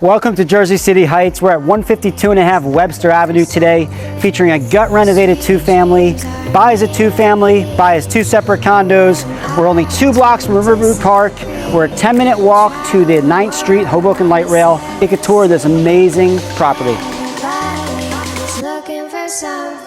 Welcome to Jersey City Heights. We're at 152.5 Webster Avenue today, featuring a gut renovated 2-family. Buy as a 2-family, buy as 2 separate condos. We're only 2 blocks from Riverview Park. We're a 10-minute walk to the 9th Street Hoboken light rail. Take a tour of this amazing property. Looking for something.